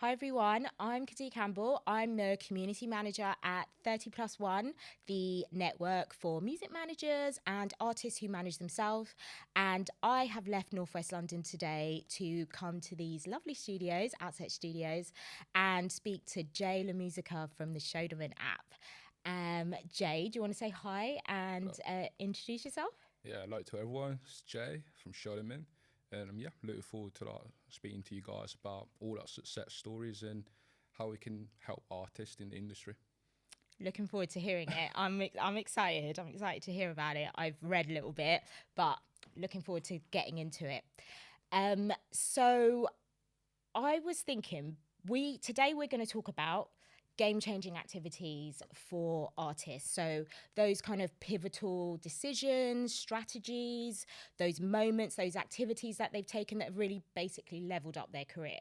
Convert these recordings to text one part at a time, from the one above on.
Hi everyone, I'm Kadee Campbell. I'm the community manager at 30 Plus One, the network for music managers and artists who manage themselves. And I have left Northwest London today to come to these lovely studios, Outset Studios, and speak to Jay Lamusica from the Shodement app. Jay, do you want to say hi and introduce yourself? Yeah, hello to everyone. It's Jay from Shodement, and yeah, looking forward to speaking to you guys about all our success stories and how we can help artists in the industry. Looking forward to hearing it. I'm excited. I'm excited to hear about it. I've read a little bit, but looking forward to getting into it. So I was thinking today we're going to talk about game-changing activities for artists. So those kind of pivotal decisions, strategies, those moments, those activities that they've taken that have really basically leveled up their career.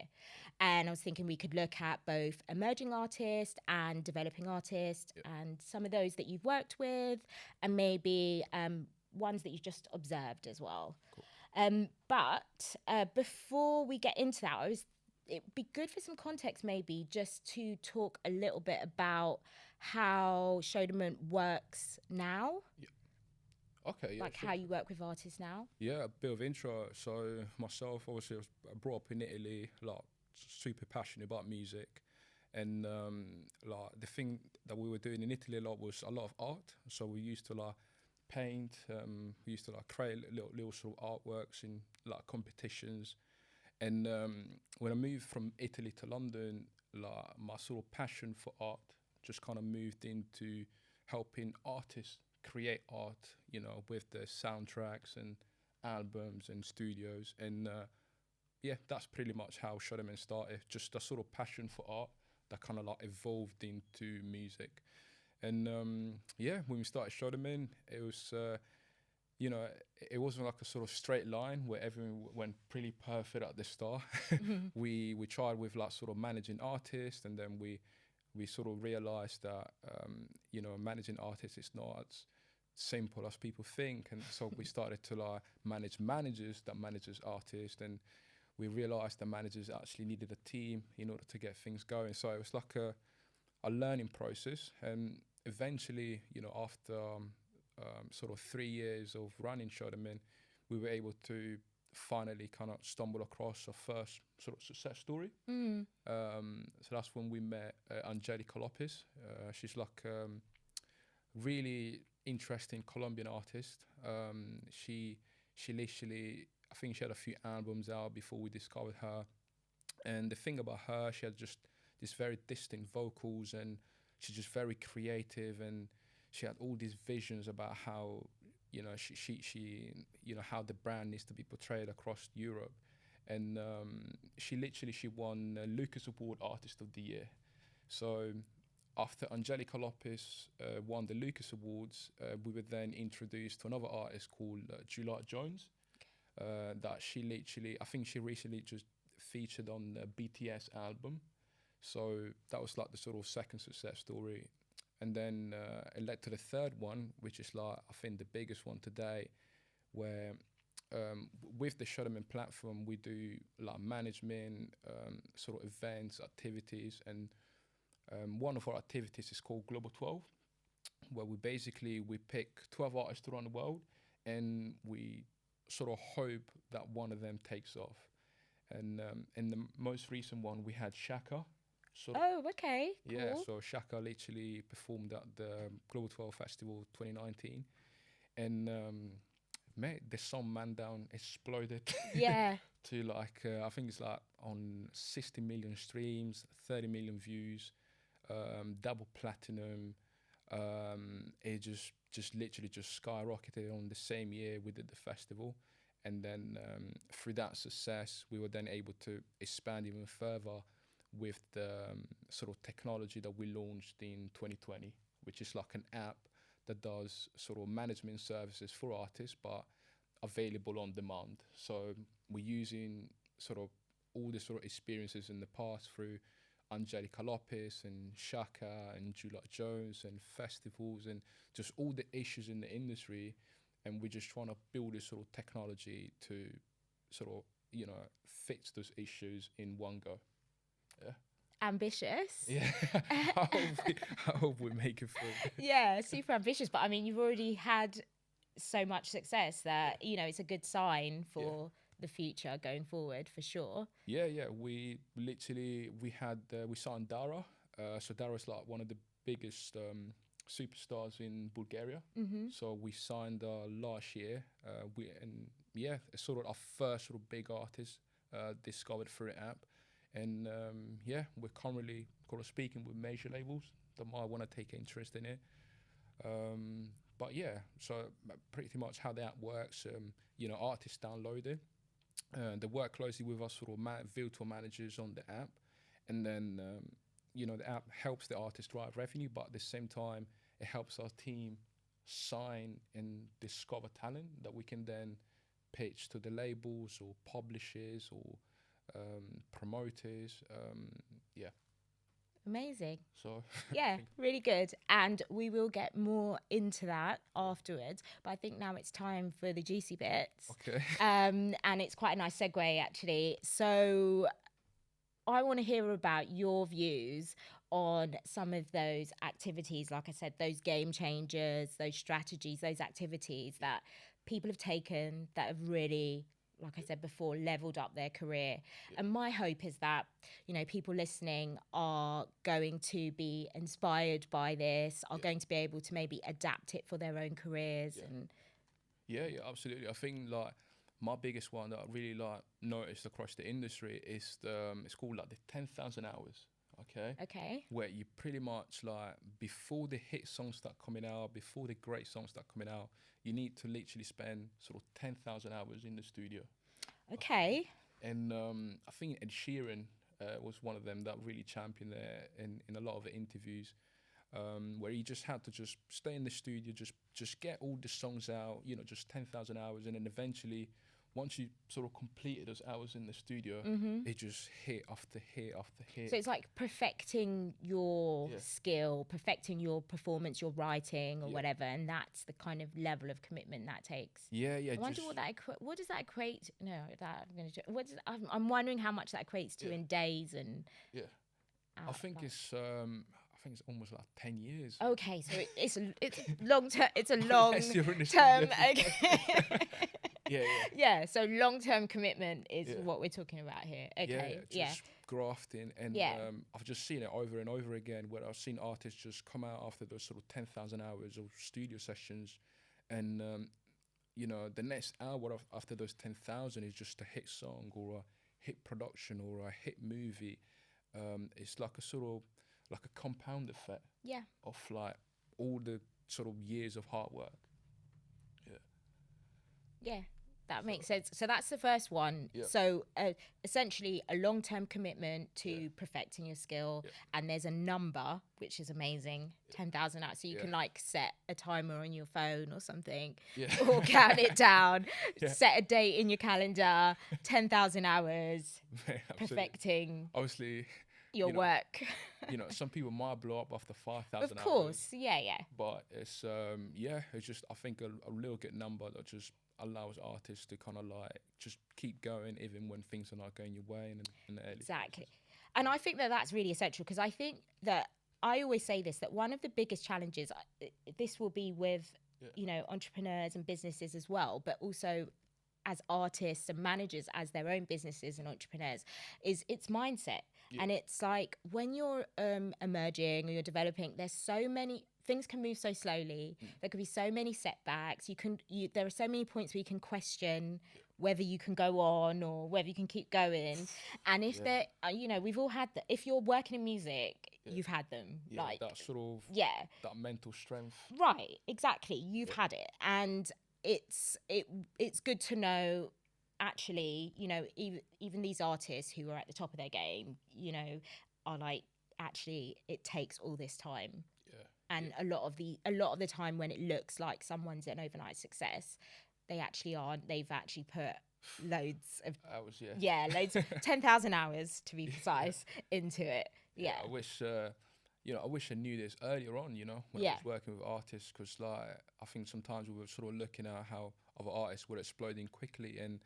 And I was thinking we could look at both emerging artists and developing artists Yep. and some of those that you've worked with and maybe ones that you've just observed as well. Cool. But before we get into that, it'd be good for some context maybe just to talk a little bit about how Shodement works now, Yeah. Okay. Yeah. like Sure. how you work with artists now. Yeah. A bit of intro. So myself, obviously, I was brought up in Italy. Super passionate about music, and the thing that we were doing in Italy a lot was a lot of art. So we used to paint. We used to create little sort of artworks in competitions. And when I moved from Italy to London, my sort of passion for art just kind of moved into helping artists create art, with the soundtracks and albums and studios. And yeah, that's pretty much how Shodiment started. Just a sort of passion for art that kind of evolved into music. And yeah, when we started Shodiment, it was you know, it wasn't like a sort of straight line where everything went pretty perfect at the start. Mhm. We tried with sort of managing artists, and then we sort of realized that managing artists is not as simple as people think, and so we started to manage managers that manages artists, and we realized that managers actually needed a team in order to get things going. So it was like a learning process, and eventually, after sort of 3 years of running Shodiment, we were able to finally kind of stumble across our first sort of success story. Mm. So that's when we met Angelica Lopez. She's really interesting Colombian artist. She literally, I think she had a few albums out before we discovered her. And the thing about her, she had just this very distinct vocals, and she's just very creative, and she had all these visions about how she how the brand needs to be portrayed across Europe. And she won Lucas Award Artist of the Year. So after Angelica Lopez won the Lucas Awards, we were then introduced to another artist called Juliette Jones. That she literally, I think she recently just featured on the BTS album. So that was the sort of second success story. And then it led to the third one, which is I think the biggest one today, where with the Shutterman platform, we do management, sort of events, activities, and one of our activities is called Global 12, where we pick 12 artists around the world, and we sort of hope that one of them takes off. And in the most recent one, we had Shaka. Oh, okay, Yeah, cool. so Shaka literally performed at the Global 12 Festival 2019, and mate, the song "Man Down" exploded Yeah. to I think it's on 60 million streams, 30 million views, double platinum. It just literally just skyrocketed on the same year we did the festival, and then through that success, we were then able to expand even further with the sort of technology that we launched in 2020, which is like an app that does sort of management services for artists, but available on demand. So we're using sort of all the sort of experiences in the past through Angelica Lopez and Shaka and Juliette Jones and festivals and just all the issues in the industry. And we're just trying to build this sort of technology to sort of, fix those issues in one go. Yeah. ambitious. Yeah, I hope we make it through. Yeah, super ambitious. But I mean, you've already had so much success that, it's a good sign Yeah. for the future going forward for sure. Yeah. We signed Dara. So Dara's like one of the biggest superstars in Bulgaria. Mm-hmm. So we signed last year. It's sort of our first sort of big artist discovered through the app, and we're currently kind of speaking with major labels that might want to take interest in it. But yeah, so pretty much how the app works. Artists download it. They work closely with us sort of virtual managers on the app, and then the app helps the artist drive revenue, but at the same time it helps our team sign and discover talent that we can then pitch to the labels or publishers or promoters. Yeah. Amazing. So Yeah, really good. And we will get more into that afterwards. But I think now it's time for the juicy bits. okay. And it's quite a nice segue, actually. So I want to hear about your views on some of those activities, like I said, those game changers, those strategies, those activities that people have taken that have really, like I said before, leveled up their career. And my hope is that, people listening are going to be inspired by this, are going to be able to maybe adapt it for their own careers. And Yeah, absolutely. I think like my biggest one that I really like noticed across the industry is it's called like the 10,000 hours. Okay. Where you pretty much like before the hit songs start coming out, before the great songs start coming out, you need to literally spend sort of 10,000 hours in the studio. Okay. And I think Ed Sheeran was one of them that really championed there in a lot of the interviews, where he just had to just stay in the studio, just get all the songs out, just 10,000 hours, and then eventually, once you sort of completed those hours in the studio, it just hit after hit after hit. So it's like perfecting your skill, perfecting your performance, your writing or whatever, and that's the kind of level of commitment that takes. Yeah. I wonder what does that equate? No, that I'm going to. I'm wondering how much that equates to in days and. Yeah, I think it's almost like 10 years. Okay, so it's long term. It's a long Unless you're in the term. studio. Okay. Yeah. So long-term commitment is what we're talking about here. Okay. Just grafting, and I've just seen it over and over again, where I've seen artists just come out after those sort of 10,000 hours of studio sessions, and the next hour after those 10,000 is just a hit song or a hit production or a hit movie. It's like a sort of like a compound effect of like all the sort of years of hard work. Yeah, that makes sense. So that's the first one. So essentially a long-term commitment to perfecting your skill, and there's a number, which is amazing, 10,000 hours. So you can like set a timer on your phone or something, or count it down, set a date in your calendar, 10,000 hours, perfecting obviously your work. Some people might blow up after 5,000 hours. Of course, yeah. But it's it's just, I think, a real good number that just allows artists to kind of like just keep going even when things are not going your way in the early Exactly. phases. And I think that that's really essential, because I think that I always say this, that one of the biggest challenges, this will be with, entrepreneurs and businesses as well, but also as artists and managers as their own businesses and entrepreneurs, is its mindset. And it's like when you're emerging or you're developing, there's so many things can move so slowly. There could be so many setbacks. There are so many points where you can question whether you can go on or whether you can keep going. And if there, we've all had that. If you're working in music, you've had them. Like that sort of that mental strength. Right, exactly. You've had it, and it's good to know. Actually, even these artists who are at the top of their game, are like, actually, it takes all this time. And a lot of the time when it looks like someone's an overnight success, they actually aren't. They've actually put loads of hours, 10,000 hours to be precise into it. Yeah. I wish I wish I knew this earlier on, when I was working with artists, because like I think sometimes we were sort of looking at how other artists were exploding quickly, and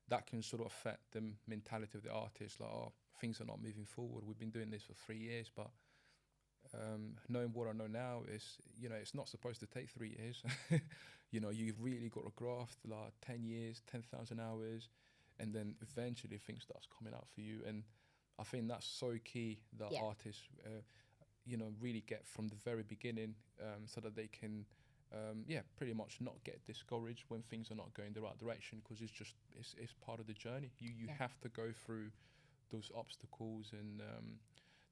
that can sort of affect the mentality of the artist. Like, oh, things are not moving forward. We've been doing this for 3 years, but knowing what I know now is, it's not supposed to take 3 years. You've really got to graft like 10 years, 10,000 hours, and then eventually things starts coming out for you. And I think that's so key that Yeah. artists, really get from the very beginning, so that they can, pretty much not get discouraged when things are not going the right direction, because it's part of the journey. You Yeah. have to go through those obstacles and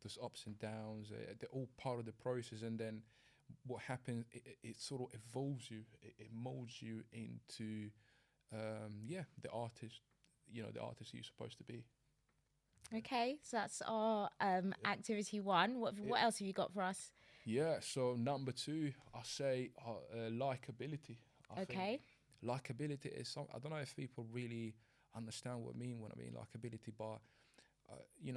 those ups and downs. They're all part of the process, and then what happens? It sort of evolves you. It molds you into, the artist. The artist you're supposed to be. Okay, so that's our activity one. What else have you got for us? Yeah. So number two, I say likability. I think Okay. likability is some. I don't know if people really understand what I mean when I mean likability, but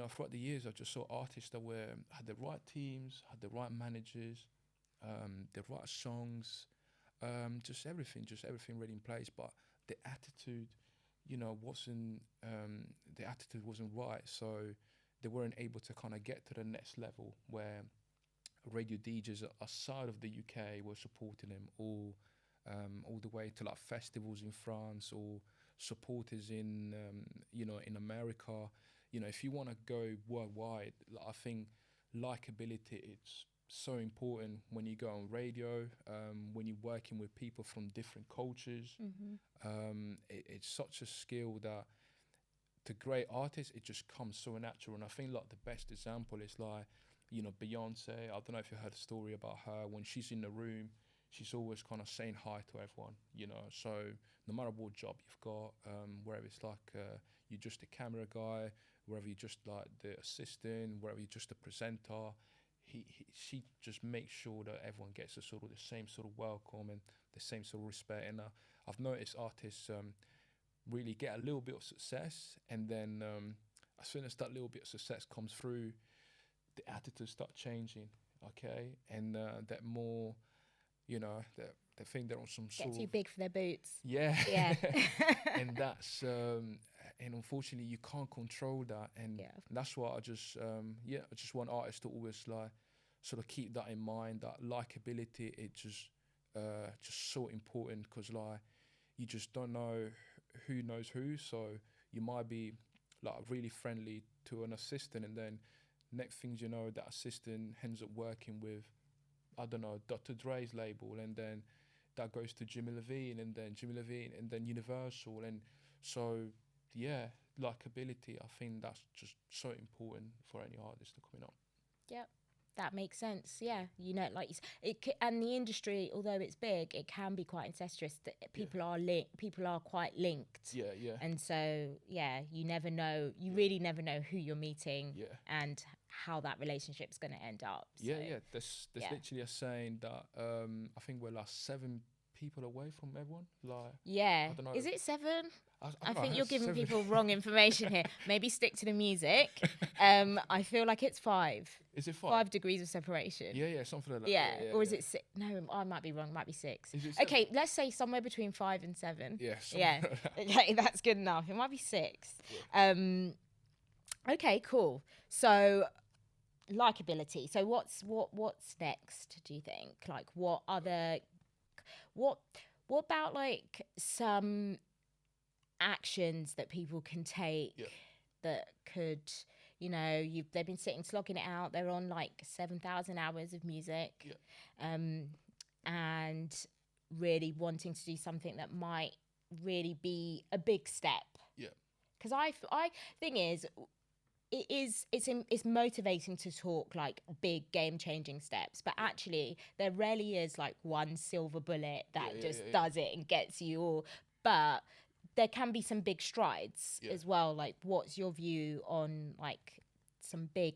throughout the years, I just saw artists that had the right teams, had the right managers, the right songs, just everything ready in place. But the attitude, wasn't the attitude wasn't right, so they weren't able to kind of get to the next level where radio DJs outside of the UK were supporting them, or all the way to like festivals in France, or supporters in in America. If you want to go worldwide, like, I think likability it's so important when you go on radio, when you're working with people from different cultures. Mm-hmm. It's such a skill that to great artists it just comes so natural. And I think like the best example is like Beyonce. I don't know if you heard a story about her. When she's in the room, she's always kind of saying hi to everyone. So no matter what job you've got, wherever it's like you're just a camera guy, wherever you're just like the assistant, wherever you're just a presenter, she just makes sure that everyone gets the same sort of welcome and the same sort of respect. And I've noticed artists really get a little bit of success, and then as soon as that little bit of success comes through, the attitudes start changing. Okay, and that more, they think they're on some Get sort too of big for their boots. yeah, Yeah. and that's and unfortunately you can't control that, and Yeah. that's why I just want artists to always like sort of keep that in mind, that likability. It just so important, because like you just don't know who knows who, so you might be like really friendly to an assistant, and then next things you know, that assistant ends up working with, I don't know, Dr. Dre's label, and then that goes to Jimmy Levine, and then Universal, and so yeah, likability. I think that's just so important for any artist to coming up. Yep. That makes sense. Yeah, like and the industry, although it's big, it can be quite incestuous. That people are quite linked, Yeah, yeah, and so yeah, you never know. You really never know who you're meeting yeah. and how that relationship's going to end up. So, Yeah. There's yeah. literally a saying that I think we're like 7 people away from everyone. Like Yeah, I don't know. is it 7? I don't know, think you're giving 7. people wrong information here. Maybe stick to the music. I feel like it's 5. Is it 5? 5 degrees of separation. Yeah, something like that. Yeah, or is it 6? No, I might be wrong. It might be 6. Is it 7? Okay, let's say somewhere between 5 and 7. Yeah, Yeah. like Okay, that's good enough. It might be 6. Yeah. Okay, cool. So likability. So what's next, do you think? Like what about like some actions that people can take that could, they've been slogging it out. They're on like 7,000 hours of music, and really wanting to do something that might really be a big step. Yeah. Because thing is, it's motivating to talk like big game changing steps, but actually there rarely is like one silver bullet that does it and gets you all. But there can be some big strides as well. Like, what's your view on like some big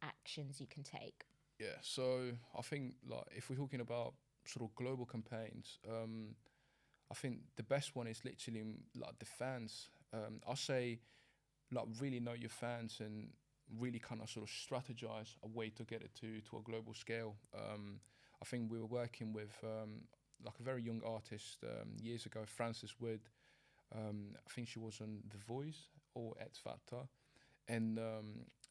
actions you can take? Yeah, so I think like if we're talking about sort of global campaigns, I think the best one is literally like the fans. I'll say like really know your fans and really kind of sort of strategize a way to get it to a global scale. I think we were working with like a very young artist years ago, Francis Wood. I think she was on The Voice or X Factor, and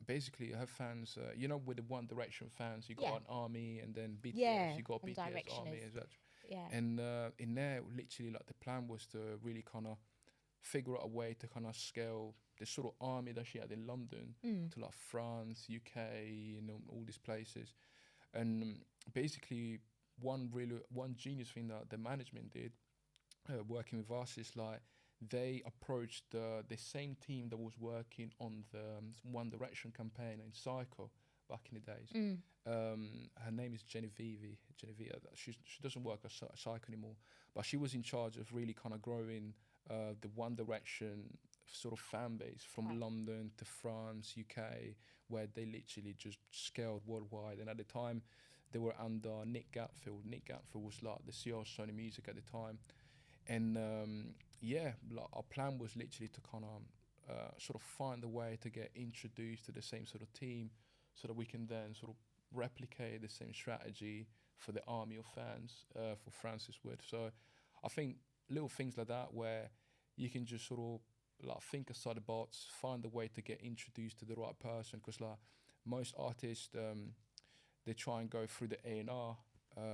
basically her fans, with the One Direction fans, you got Yeah. an army, and then BTS, Yeah. you got One BTS army, Directioners. etc. Yeah. And in there, literally, like the plan was to really kind of figure out a way to kind of scale this sort of army that she had in London Mm. to like France, UK, all these places. And basically, one genius thing that the management did, working with us, is like they approached the same team that was working on the One Direction campaign in Psycho back in the days. Mm. Her name is Genevieve. She doesn't work at Psycho anymore, but she was in charge of really kind of growing the One Direction sort of fan base from Right. London to France, UK, where they literally just scaled worldwide. And at the time, they were under Nick Gatfield. Nick Gatfield was like the CEO of Sony Music at the time. And like our plan was literally to kind of sort of find a way to get introduced to the same sort of team, so that we can then sort of replicate the same strategy for the army of fans for Francis Wood. So I think little things like that, where you can just sort of like think outside the box, find a way to get introduced to the right person. Because like most artists, they try and go through the A&R.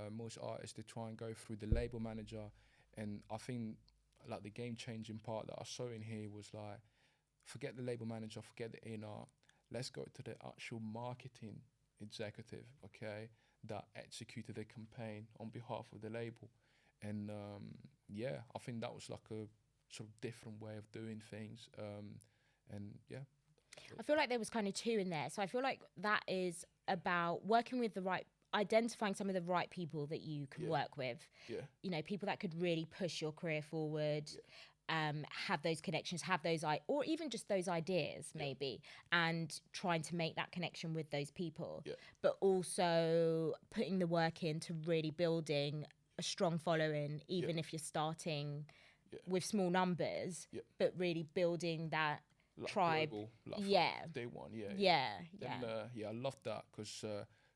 Most artists, they try and go through the label manager. And I think like the game changing part that I saw in here was like, forget the label manager, forget the A&R. Let's go to the actual marketing executive, okay, that executed the campaign on behalf of the label. And I think that was like a sort of different way of doing things. And yeah. I feel like there was kind of two in there. So I feel like that is about working with the right, identifying some of the right people that you can work with. Yeah. People that could really push your career forward. Have those connections, have those or even just those ideas maybe, and trying to make that connection with those people, but also putting the work into really building a strong following, even if you're starting with small numbers, but really building that Like tribe. global, like from day one. I love that, because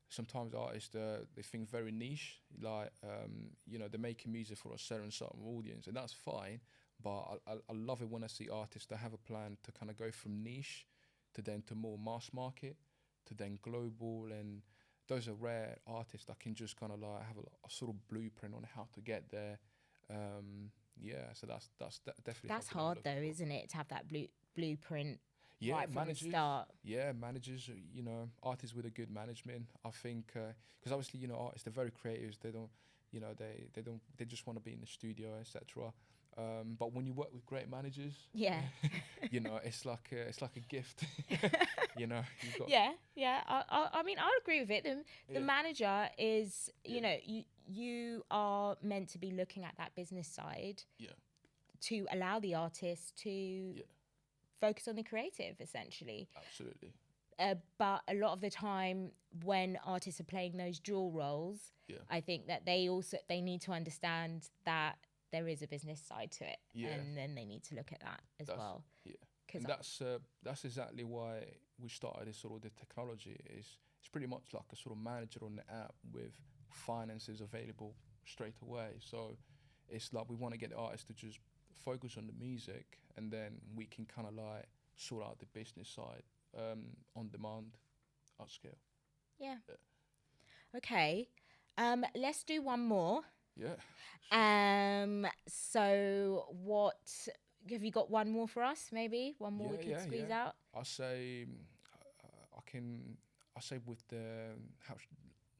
sometimes artists, they think very niche, like they're making music for a certain audience, and that's fine. But I love it when I see artists that have a plan to kind of go from niche to then to more mass market to then global. And those are rare artists that can just kind of like have a sort of blueprint on how to get there. So that's definitely That's something I'm hard looking though, for. isn't it, to have that blueprint right from Managers. the start? Managers. Artists with a good management. I think because obviously artists, they're very creative. They don't, they just want to be in the studio, etc. But when you work with great managers, it's like a gift. You've got I mean, I'll agree with it. The manager is, you are meant to be looking at that business side to allow the artist to focus on the creative, essentially. Absolutely. But a lot of the time when artists are playing those dual roles, I think that they need to understand that there is a business side to it, and then they need to look at that as well. And that's exactly why we started this sort of the technology. It's pretty much like a sort of manager on the app with finances available straight away. So it's like we want to get the artists to just focus on the music, and then we can kind of like sort out the business side on demand at scale. Okay, let's do one more. So what have you got? One more for us, maybe one more we could squeeze out. I say with the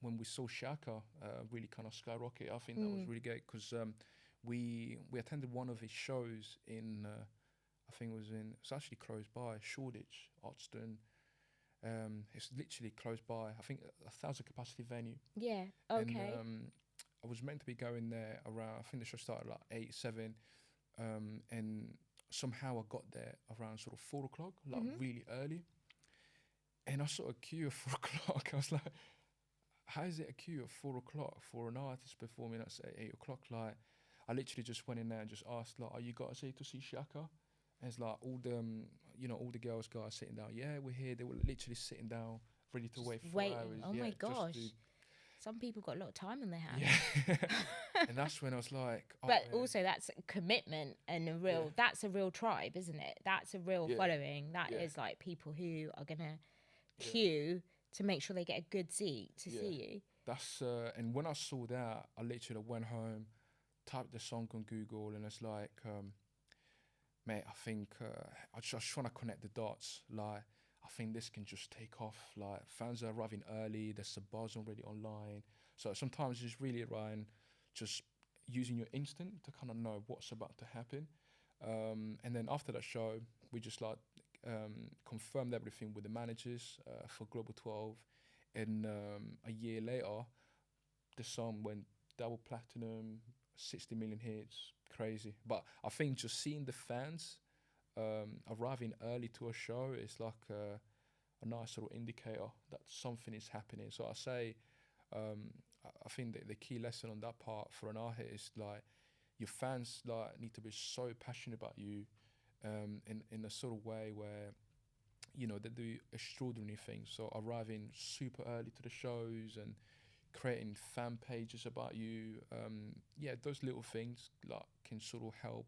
when we saw Shaka really kind of skyrocket, I think that was really great, because we attended one of his shows in I think it's actually close by Shoreditch, Ottston. It's literally close by. I think 1,000 capacity venue. Yeah. Okay. And, I was meant to be going there around, I think the show started like 8, 7, and somehow I got there around sort of 4 o'clock, like really early. And I saw a queue at 4 o'clock. I was like, how is it a queue at 4 o'clock for an artist performing at 8 o'clock? Like, I literally just went in there and just asked, like, are you guys here to see Shaka? And it's like all the girls, guys sitting down. Yeah, we're here. They were literally sitting down, ready to wait for 4 hours. Oh my gosh. Some people got a lot of time on their hands. And that's when I was like, oh, But man. also that's commitment and Yeah, that's a real tribe, isn't it? That's a real yeah, following. That yeah, is like people who are going to yeah, queue to make sure they get a good seat to yeah. see That's and when I saw that, I literally went home, typed the song on Google, and it's like, mate, I think I just want to connect the dots. Like, I think this can just take off. Like, fans are arriving early. There's a buzz already online. So sometimes it's really around just using your instinct to kind of know what's about to happen. And then after that show, we just like confirmed everything with the managers for Global 12. And a year later, the song went double platinum, 60 million hits, crazy. But I think just seeing the fans arriving early to a show is like a nice little indicator that something is happening. So I say, I think that the key lesson on that part for an artist is like your fans like need to be so passionate about you, in a sort of way where they do extraordinary things. So arriving super early to the shows and creating fan pages about you. Yeah, those little things like can sort of help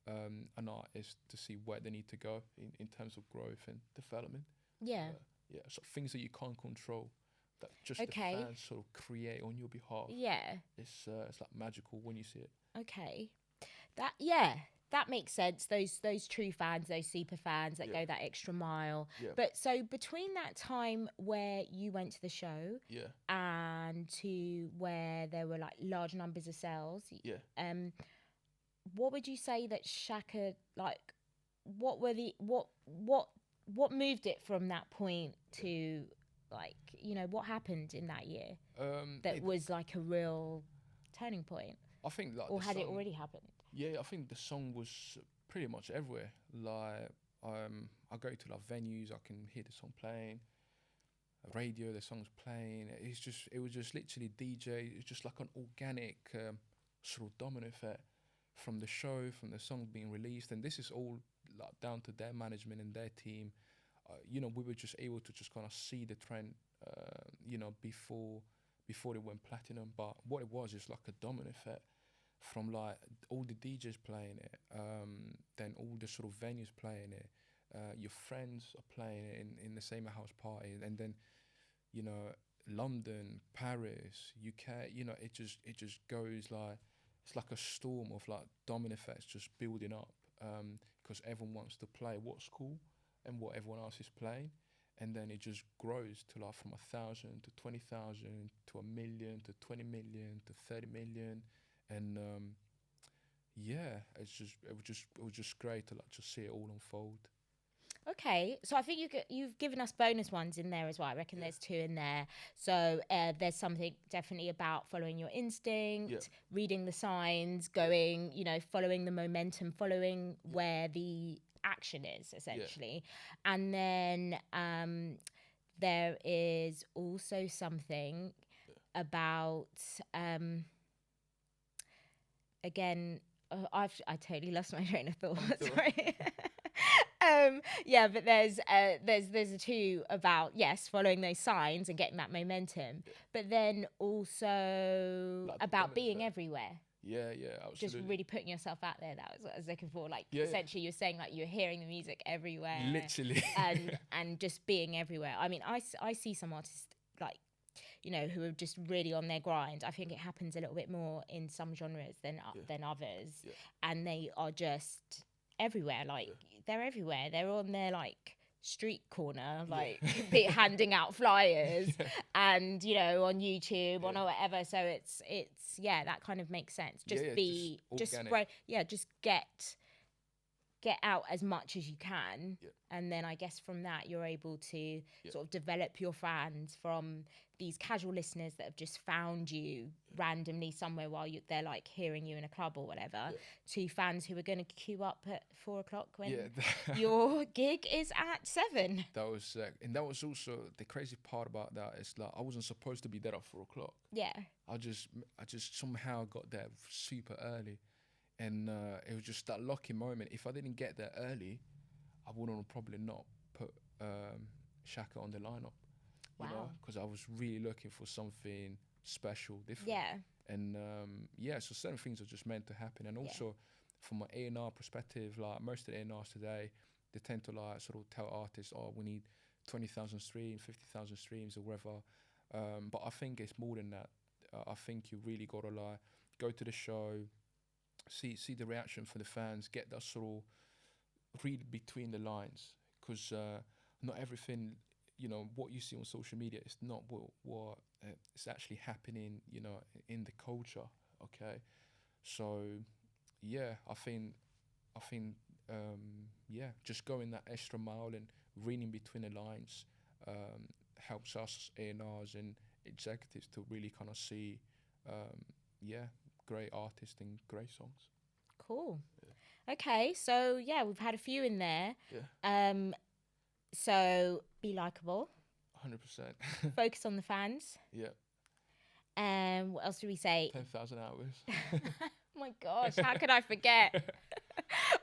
an artist to see where they need to go in terms of growth and development. yeah. Yeah, so things that you can't control, that just the Okay. fans sort of create on your behalf. Yeah. It's like magical when you see it. Okay. That makes sense. Those true fans, those super fans that Yeah, go that extra mile. yeah, But so between that time where you went to the show yeah, and to where there were like large numbers of sales, yeah. what would you say that Shaka like? What were the what moved it from that point to like what happened in that year that It, was like a real turning point, I think like or the had it song. already happened? Yeah, I think the song was pretty much everywhere. Like, I go to like venues, I can hear the song playing, radio, the song's playing. It was just literally DJ. It's just like an organic sort of domino effect from the show, from the song being released, and this is all like down to their management and their team. We were just able to just kind of see the trend, before it went platinum. But what it was is like a domino effect from like all the DJs playing it, then all the sort of venues playing it, your friends are playing it in the same house party, and then you know London, Paris, UK, it just goes like it's like a storm of like domino effects just building up, because everyone wants to play what's cool and what everyone else is playing. And then it just grows to like from 1,000 to 20,000 to 1 million to 20 million to 30 million, and yeah, it was just great to like just see it all unfold. Okay, so I think you've given us bonus ones in there as well. I reckon Yeah, there's two in there. So there's something definitely about following your yeah, instinct, reading the signs, yeah, going, following the momentum, following yeah, where the action is yeah, essentially. And then there is also something yeah. about again. I totally lost my train of thought. It's all right. Sorry. Yeah, but there's a two about yes, following those signs and getting that momentum, Yeah, but then also like the about domino being effect. everywhere. Yeah, yeah, Just absolutely. really putting yourself out there. That was what I was looking for. Like Yeah, yeah, essentially, you're saying like you're hearing the music everywhere, literally. and just being everywhere. I mean, I see some artists like who are just really on their grind. I think it happens a little bit more in some genres Yeah, than others, yeah, and they are just everywhere. Like yeah, they're everywhere. They're on their like street corner, like yeah, handing out flyers, yeah, and on YouTube, yeah, on or whatever. So it's yeah, that kind of makes sense. yeah, Just yeah. Just just organic. spread, yeah, just get out as much as you can, Yeah, and then I guess from that you're able to yeah, sort of develop your fans from these casual listeners that have just found you yeah, randomly somewhere while they're like hearing you in a club or whatever, yeah, to fans who are going to queue up at 4 o'clock yeah. when your gig is at 7. That was and that was also the crazy part about that is like I wasn't supposed to be there at 4 o'clock. Yeah. I just somehow got there super early, and it was just that lucky moment. If I didn't get there early, I would have probably not put Shaka on the lineup, Wow. because I was really looking for something special, different. Yeah. And yeah, so certain things are just meant to happen. And also from an A&R perspective, like most of the A&Rs today, they tend to like sort of tell artists, oh, we need 20,000 streams, 50,000 streams or whatever. But I think it's more than that. I think you really got to like go to the show, see the reaction from the fans, get that sort of read between the lines, because not everything, you know, what you see on social media is not what is actually happening, you know, in the culture. Okay, so yeah, I think yeah, just going that extra mile and reading between the lines helps us A&Rs and executives to really kind of see yeah, great artists and great songs. Cool. Okay, so yeah, we've had a few in there. Yeah, So be likable, 100%. focus on the fans. Yeah, What else do we say? 10,000 hours. Oh my gosh, how could I forget?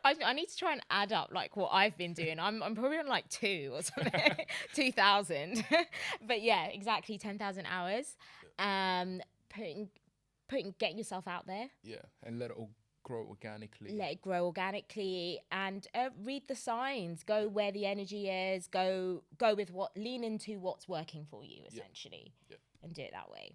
I need to try and add up like what I've been doing. I'm probably on like 2 or something, 2,000. But yeah, exactly 10,000 hours. Getting yourself out there. Yeah, and let it all grow organically. Let it grow organically, and read the signs. Go where the energy is. Go with lean into what's working for you essentially, and do it that way.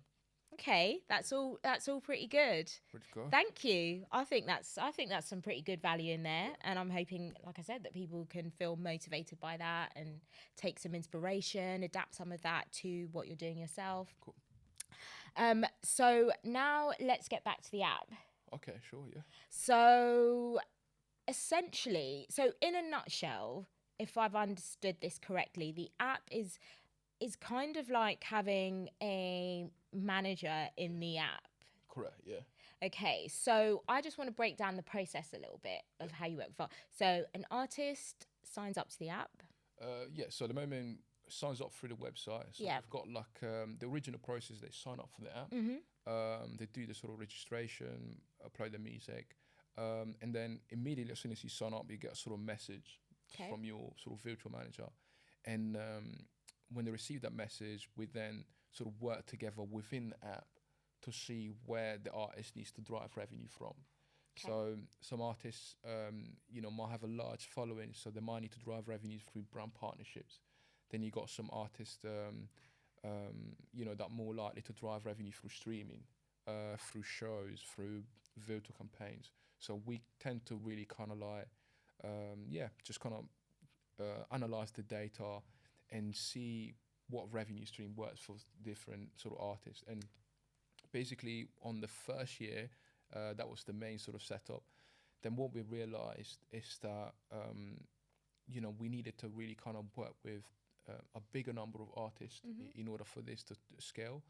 Okay, that's all pretty good. Pretty good. Thank you. I think that's some pretty good value in there, and I'm hoping, like I said, that people can feel motivated by that and take some inspiration, adapt some of that to what you're doing yourself. Cool. So now let's get back to the app. Okay, sure, yeah. So essentially, in a nutshell, if I've understood this correctly, the app is kind of like having a manager in the app. Correct, yeah. Okay, so I just want to break down the process a little bit of how you work. So an artist signs up to the app. Yeah, so at the moment, signs up through the website. So Yeah. they've got like the original process, they sign up for the app. They do the sort of registration, upload the music. And then immediately, as soon as you sign up, you get a sort of message from your sort of virtual manager. And when they receive that message, we then sort of work together within the app to see where the artist needs to drive revenue from. Okay. So some artists, you know, might have a large following, so they might need to drive revenues through brand partnerships. Then you got some artists, you know, that are more likely to drive revenue through streaming, through shows, through virtual campaigns. So we tend to really kind of like, just kind of analyze the data and see what revenue stream works for different sort of artists. And basically on the first year, that was the main sort of setup. Then what we realized is that, you know, we needed to really kind of work with a bigger number of artists in order for this to scale.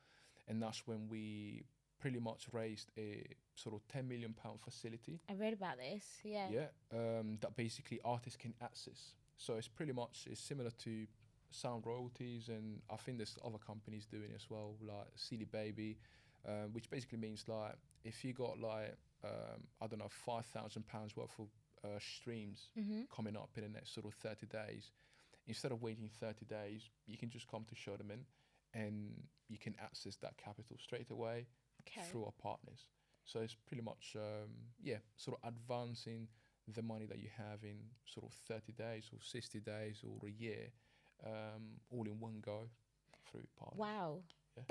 And that's when we pretty much raised a sort of £10 million facility. I read about this, yeah. Yeah, that basically artists can access. So it's pretty much, it's similar to sound royalties, and I think there's other companies doing it as well, like CD Baby, which basically means like if you got like I don't know, £5,000 worth of streams coming up in the next sort of 30 days, instead of waiting 30 days, you can just come to Shodement and you can access that capital straight away through our partners. So it's pretty much sort of advancing the money that you have in sort of 30 days or 60 days or a year, all in one go through partners. Wow. Yeah.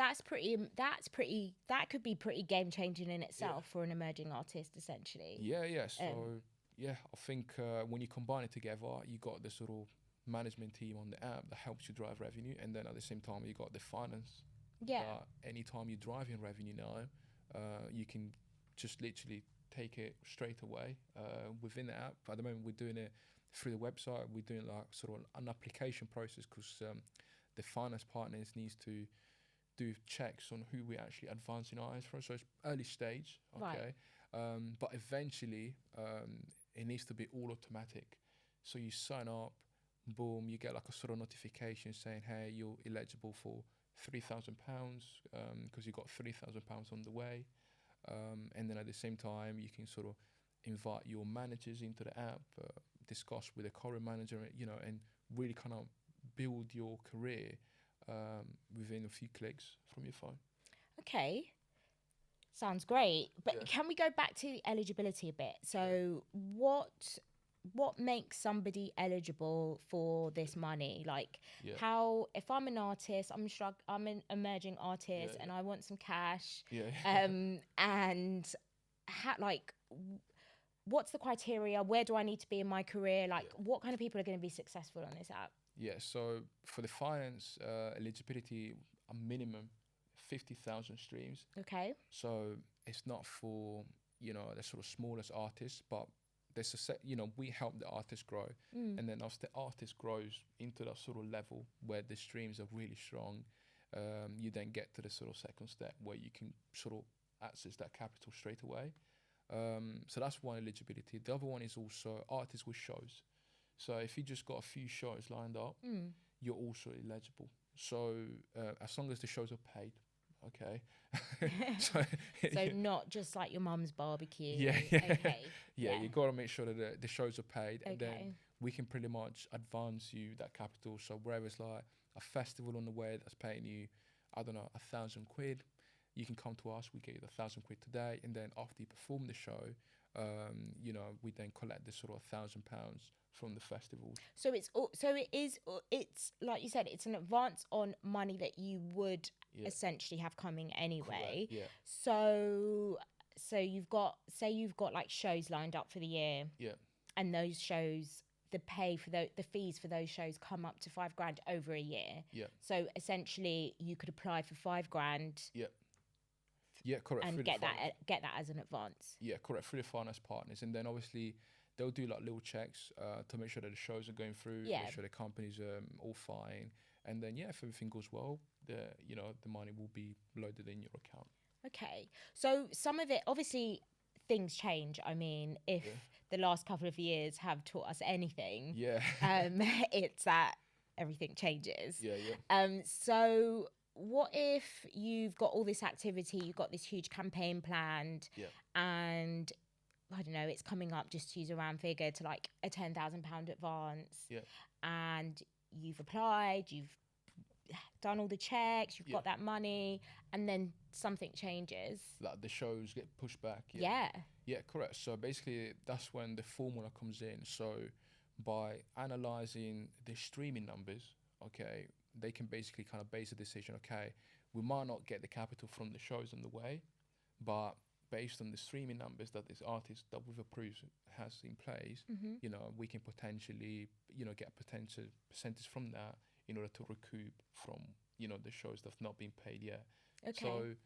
That could be pretty game changing in itself for an emerging artist, essentially. Yeah. So I think when you combine it together, you got the sort of management team on the app that helps you drive revenue, and then at the same time you got the finance. Yeah. Anytime you're driving revenue now, you can just literally take it straight away within the app. At the moment, we're doing it through the website. We're doing like sort of an application process, because the finance partners needs to do checks on who we're actually advancing eyes from. So it's early stage, okay? Right. But eventually, it needs to be all automatic. So you sign up, boom, you get like a sort of notification saying, hey, you're eligible for £3,000 because you got £3,000 on the way. And then at the same time, you can sort of invite your managers into the app, discuss with the current manager, you know, and really kind of build your career within a few clicks from your phone. Okay. Sounds great. But Yeah. can we go back to eligibility a bit? So what makes somebody eligible for this money? Like Yeah. how if I'm an artist, I'm an emerging Yeah. artist and I want some cash, Yeah. and how like what's the criteria? Where do I need to be in my career? Like Yeah. what kind of people are going to be successful on this app? Yeah. So for the finance eligibility, a minimum 50,000 streams. Okay. So it's not for the sort of smallest artists, but there's a set. We help the artist grow, and then as the artist grows into that sort of level where the streams are really strong, you then get to the sort of second step where you can sort of access that capital straight away. So that's one eligibility. The other one is also artists with shows. So if you just got a few shows lined up, you're also eligible. So as long as the shows are paid, okay. so So not just like your mum's barbecue. yeah, Okay. yeah, you got to make sure that the shows are paid, and then Okay. we can pretty much advance you that capital. So wherever it's like a festival on the way that's paying you, I don't know, 1,000 quid, you can come to us. We get you the 1,000 quid today, and then after you perform the show, we then collect the sort of £1,000 from the festival. So it's like you said, it's an advance on money that you would Yeah, essentially have coming anyway. correct. Yeah, So you've got like shows lined up for the year, yeah, and those shows, the fees for those shows come up to 5 grand over a year. yeah, So essentially you could apply for 5 grand yeah, yeah, correct. and Through the finance. get that as an advance. Yeah, correct. Through the finance partners, and then obviously they'll do like little checks to make sure that the shows are going through, Yeah. make sure the company's all fine, and then if everything goes well, the money will be loaded in your account. Okay. So some of it, obviously, things change. I mean, if Yeah. the last couple of years have taught us anything, Yeah, it's that everything changes. yeah, yeah, So what if you've got all this activity, you've got this huge campaign planned, yeah, and I don't know, it's coming up, just to use a round figure, to like a £10,000 advance, yeah, and you've applied, you've done all the checks, you've yeah. got that money, and then something changes. Like the shows get pushed back. Yeah, Yeah. yeah, correct. So basically, that's when the formula comes in. So by analyzing the streaming numbers, okay, they can basically kind of base a decision. Okay, we might not get the capital from the shows on the way, but based on the streaming numbers that this artist that we've approved has in place, we can potentially, get a potential percentage from that in order to recoup from, the shows that have not been paid yet. Okay.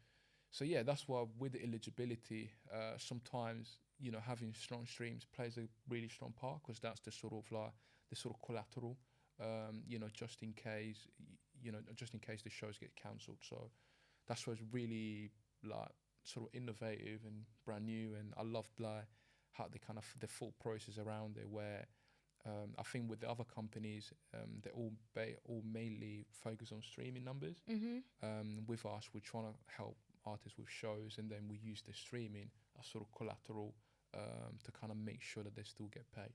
So yeah, that's why with the eligibility, sometimes, having strong streams plays a really strong part, because that's the sort of like the sort of collateral, just in case, just in case the shows get cancelled. So that's why it's really like sort of innovative and brand new, and I loved like how the full process around it, where I think with the other companies, they all mainly focus on streaming numbers. With us, we're trying to help artists with shows, and then we use the streaming as sort of collateral to kind of make sure that they still get paid.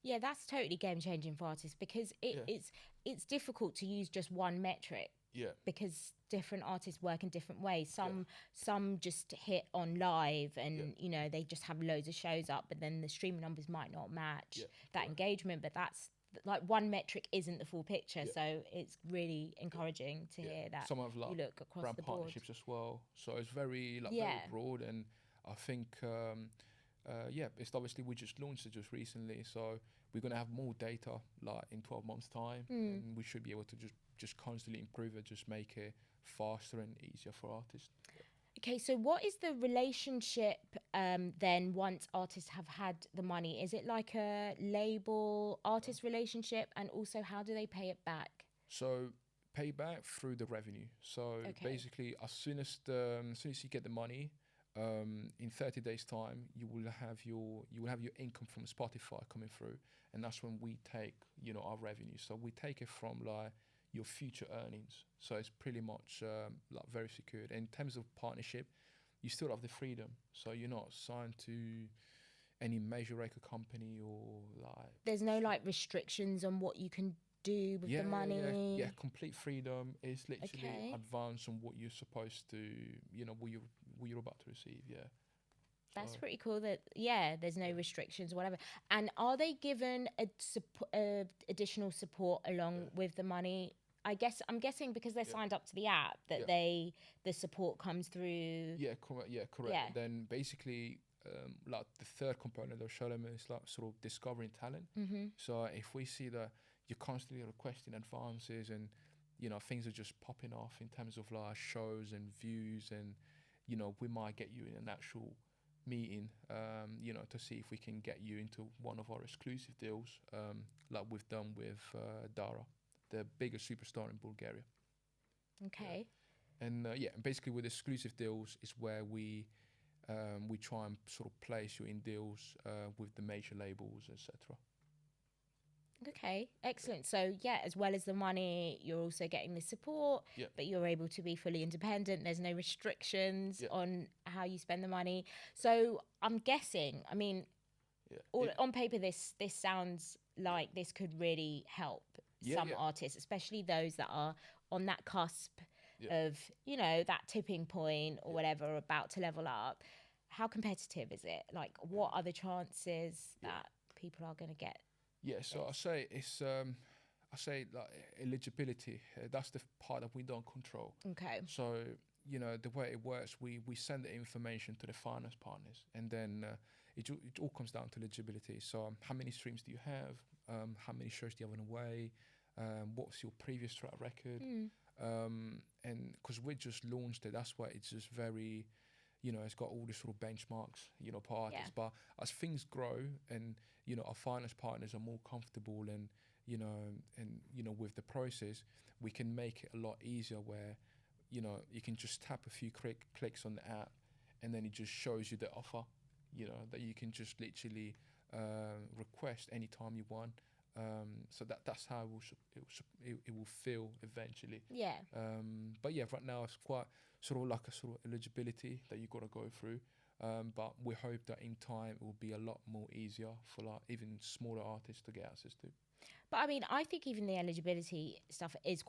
Yeah, that's totally game changing for artists, because Yeah. it's difficult to use just one metric, Yeah, because different artists work in different ways. Some just hit on live, and they just have loads of shows up, but then the streaming numbers might not match that correct. engagement. But that's like one metric isn't the full picture. Yeah. So it's really encouraging to hear that Some of like you look across brand the board. partnerships as well. So it's very very Yeah. broad, and I think it's obviously we just launched it just recently, so we're gonna have more data like in 12 months time, and we should be able to just constantly improve it, just make it faster and easier for artists. Okay, so what is the relationship then once artists have had the money? Is it like a label artist relationship, and also how do they pay it back? So payback through the revenue. So Okay. basically, as soon as you get the money, in 30 days time, you will have your income from Spotify coming through, and that's when we take our revenue. So we take it from like your future earnings. So it's pretty much like very secured. In terms of partnership, you still have the freedom. So you're not signed to any major record company or like. There's no like restrictions on what you can do with the money? Yeah. Complete freedom is literally Okay. advance on what you're supposed to, what you're about to receive. Yeah. That's So, pretty cool that, yeah, there's no yeah, restrictions, whatever. And are they given additional support along yeah, with the money? I'm guessing because they're yeah, signed up to the app that yeah. the support comes through. Yeah, correct. Yeah, correct. Yeah. Then basically, like the third component of Shodement is like sort of discovering talent. Mm-hmm. So if we see that you're constantly requesting advances and things are just popping off in terms of like shows and views, and we might get you in an actual meeting, to see if we can get you into one of our exclusive deals, like we've done with Dara, the biggest superstar in Bulgaria. Yeah. Okay. And and basically with exclusive deals is where we try and sort of place you in deals with the major labels, etc. Okay, excellent. So yeah, as well as the money, you're also getting the support, Yeah, but you're able to be fully independent. There's no restrictions yeah, on how you spend the money. So I'm guessing, I mean, yeah, on paper, this sounds like this could really help yeah, some yeah, artists, especially those that are on that cusp yeah, of, that tipping point or yeah, whatever, about to level up. How competitive is it? Like, what are the chances yeah. that people are going to get Yeah, so this? I say like eligibility. That's the part that we don't control. Okay. So the way it works, we send the information to the finance partners, and then it all comes down to eligibility. So how many streams do you have? How many shows do you have on the way? What's your previous track record? Mm. And because we just launched it, that's why it's just very, it's got all these sort of benchmarks, per Yeah. artists. But as things grow and, our finance partners are more comfortable and, with the process, we can make it a lot easier where, you can just tap a few clicks on the app and then it just shows you the offer, that you can just literally request anytime you want. So that's how it will feel eventually. Yeah. But yeah, right now it's quite sort of like a sort of eligibility that you got to go through. But we hope that in time it will be a lot more easier for like even smaller artists to get access to. But I mean, I think even the eligibility stuff is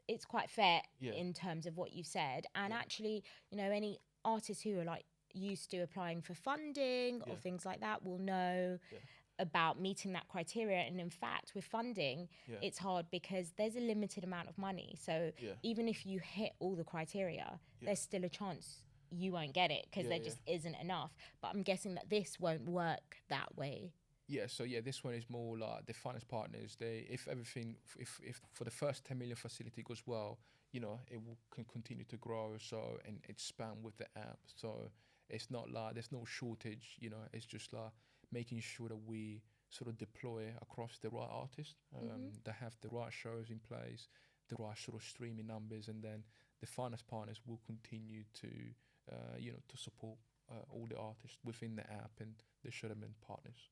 it's quite fair Yeah, in terms of what you said. And yeah, actually, any artists who are like used to applying for funding yeah, or things like that will know yeah, about meeting that criteria. And in fact, with funding, yeah, it's hard because there's a limited amount of money. So yeah, even if you hit all the criteria, yeah, there's still a chance you won't get it because yeah, there yeah. just isn't enough. But I'm guessing that this won't work that way. Yeah, so yeah, this one is more like the finance partners. They, if everything, if for the first 10 million facility goes well, it will can continue to grow. So and expand with the app. So it's not like there's no shortage. It's just like making sure that we sort of deploy across the right artists, Hmm. that have the right shows in place, the right sort of streaming numbers, and then the finance partners will continue to, to support all the artists within the app and the Shodiment partners.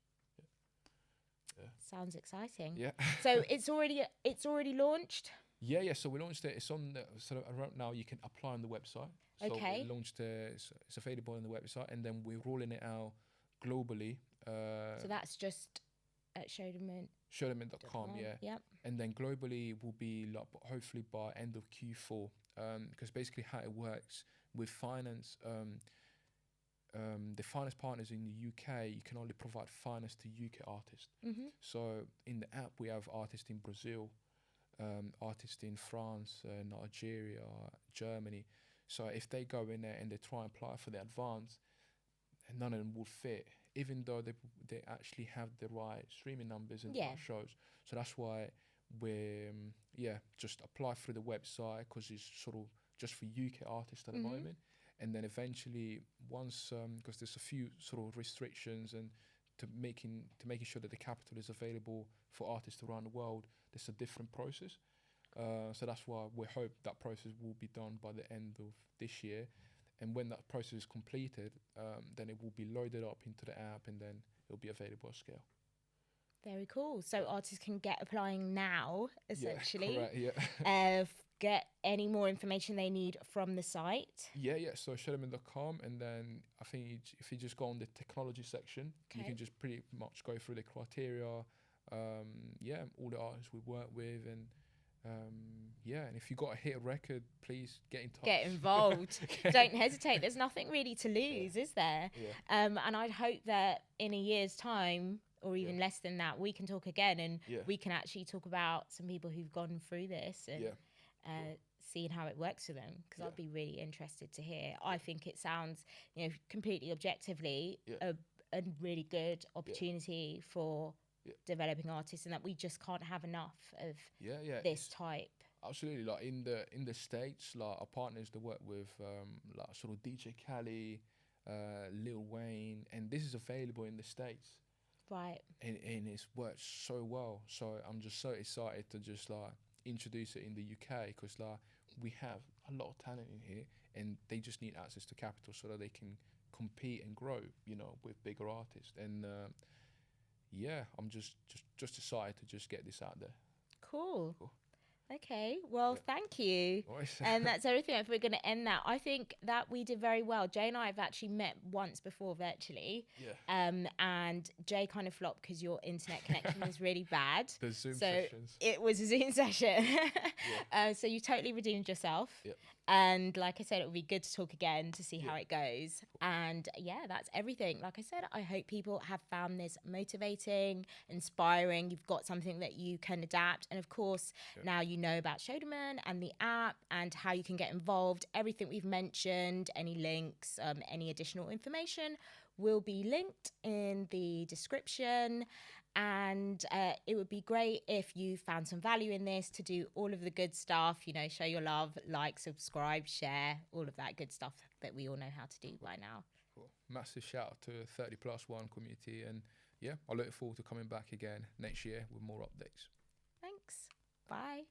Yeah. Sounds exciting. Yeah. So it's already launched. Yeah, yeah. So we launched it. It's on the, so around now you can apply on the website. So we Okay. launched it's available on the website, and then we're rolling it out globally. So that's just at Shodement.com. Shodiment.com, yeah. Yep. And then globally will be like hopefully by end of Q4. Because basically how it works with finance, the finance partners in the UK, you can only provide finance to UK artists. Hmm. So in the app we have artists in Brazil, artists in France, Nigeria, Germany. So if they go in there and they try and apply for the advance, none of them will fit, even though they actually have the right streaming numbers and the Yeah. right shows. So that's why we're just apply through the website because it's sort of just for UK artists at the Hmm. moment, and then eventually once because there's a few sort of restrictions and to making sure that the capital is available for artists around the world, there's a different process. So that's why we hope that process will be done by the end of this year. And when that process is completed, then it will be loaded up into the app and then it'll be available at scale. Very cool. So artists can get applying now, essentially. Yeah, correct, yeah. Get any more information they need from the site. Yeah, yeah. So Shodiment.com, and then I think if you just go on the technology section, you Okay. can just pretty much go through the criteria, Yeah, all the artists we work with, and yeah, and if you got a hit record, please get in touch. Get involved. Don't hesitate. There's nothing really to lose, is there? Yeah. And I'd hope that in a year's time, or even less than that, we can talk again, and we can actually talk about some people who've gone through this, and seeing how it works for them, because I'd be really interested to hear. I think it sounds, completely objectively, a really good opportunity for developing artists, and that we just can't have enough of this type. Absolutely. Like in the States, like our partners that work with like sort of DJ Khaled, Lil Wayne, and this is available in the States. Right. And it's worked so well. So I'm just so excited to just like introduce it in the UK, because like we have a lot of talent in here, and they just need access to capital so that they can compete and grow, with bigger artists. And I'm just excited to just get this out there. Cool. Okay, well, thank you. Nice. And that's everything. If we're going to end that, I think that we did very well. Jay and I have actually met once before virtually. Yeah. And Jay kind of flopped because your internet connection was really bad. The Zoom sessions. It was a Zoom session. So you totally redeemed yourself. Yep. And like I said, it would be good to talk again to see how it goes. And yeah, that's everything. Like I said, I hope people have found this motivating, inspiring. You've got something that you can adapt. And of course, now you know about Shodement and the app and how you can get involved. Everything we've mentioned, any links, any additional information will be linked in the description. And it would be great if you found some value in this to do all of the good stuff, show your love, like, subscribe, share, all of that good stuff that we all know how to do by now. Cool. Massive shout out to 30+1 community. And yeah, I look forward to coming back again next year with more updates. Thanks. Bye.